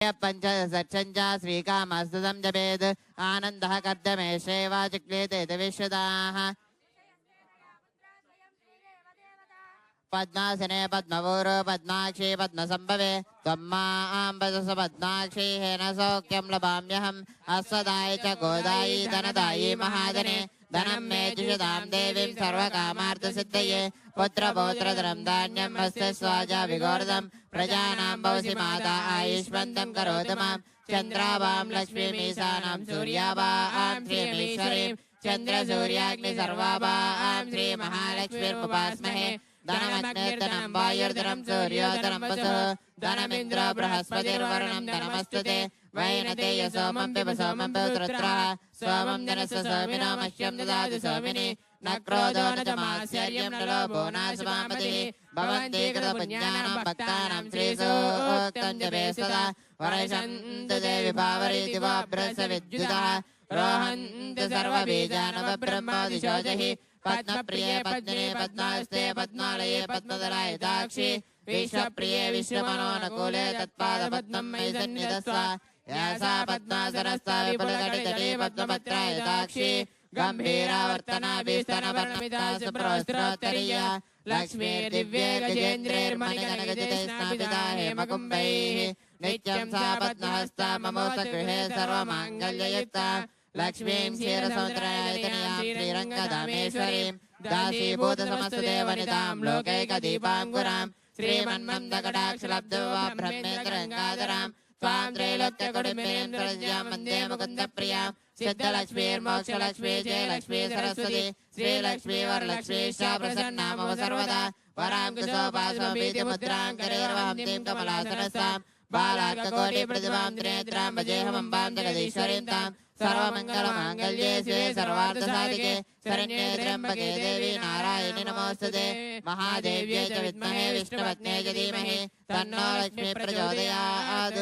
पंचदशं च श्रीकामस्तुतं जपेत् आनन्दः कर्दमे श्रेवाचिक्लेते विश्वदाः पद्मासने पद्मपूरो पद्माक्षी पद्मसम्भवे त्वम्माम्बस पद्माक्षी हेन सौख्यं लभाम्यहम् अस्वदाय च गोदायी धनदायी महाजने धनं मे जुषतां देवीं सर्वकामार्थसिद्धये पुत्रपौत्रधनं धान्यं वस्य स्वाजा विगोर्धं प्रजानां भवसि माता आयुष्मन्तं करोतु मां चन्द्रावां लक्ष्मीमीशानां सूर्यावां श्रीमीश्वरीं चन्द्रसूर्याग्नि सर्वावां श्रीमहालक्ष्मीर्मुपास्महे धनमग्निर्धनं वायुर्धनं सूर्योधनं वसुः धनमिन्द्रो बृहस्पतिर्वरुणं धनमस्तुते वैनते सोमं पिब सोमं पुत्रत्रः सोमं जनस्य सोमिनो मह्यं ददातु सोमिनि न क्रोधो न च मात्सर्यं न लोभो नाशमापतिः भवन्ति कृतपुण्यानां भक्तानां श्रीसूक्तं जपे सदा वर्षन्तु देवि भावरीति वा ब्रह्म विद्युतः रोहन्तु सर्वबीजानवब्रह्मादिशो जहि पद्मप्रिये पद्मिने पद्मास्ते पद्मालये पद्मधराय दाक्षि विश्वप्रिये विश्वमनोनुकूले तत्पादपद्मं मयि सन्निधत्स्व या सा पद्मासनस्था विपुलकटितटे पद्मपत्राय दाक्षि गम्भीरावर्तनाभिस्तनवर्णमिता सुप्रवस्त्रोत्तरीया लक्ष्मीर्दिव्ये गजेन्द्रैर्मणिगणगजितैः स्नापिता हेमकुम्भैः नित्यं सा पद्महस्ता ममोसगृहे सर्वमाङ्गल्ययुक्ता लक्ष्मीं क्षीरसमुद्रायतनयां श्रीरङ्गधामेश्वरीं दासीभूतसमस्तदेवनितां लोकैकदीपाङ्कुरां श्रीमन्मन्दकटाक्षलब्धवा ब्रह्मेन्द्ररङ्गाधरां त्वां त्रैलोक्यकुटुम्बिनीं सरस्यां वन्दे मुकुन्दप्रियां सिद्धलक्ष्मीर्मोक्षलक्ष्मी जयलक्ष्मी सरस्वती श्रीलक्ष्मी वरलक्ष्मी च प्रसन्ना मम सर्वदा वरां कुशोपासो भीतिमुद्रां करेर्वहंतीं कमलासनस्तां बालार्ककोटिप्रतिभां त्रिनेत्रां भजेऽहमम्बां जगदीश्वरीं तां सर्वमङ्गलमाङ्गल्ये शिवे सर्वार्थसाधिके शरण्ये त्र्यम्बके देवी नारायणि नमोस्तुते महादेव्यै च विद्महे विष्णुपत्न्यै च धीमहि तन्नो लक्ष्मी प्रचोदयात्।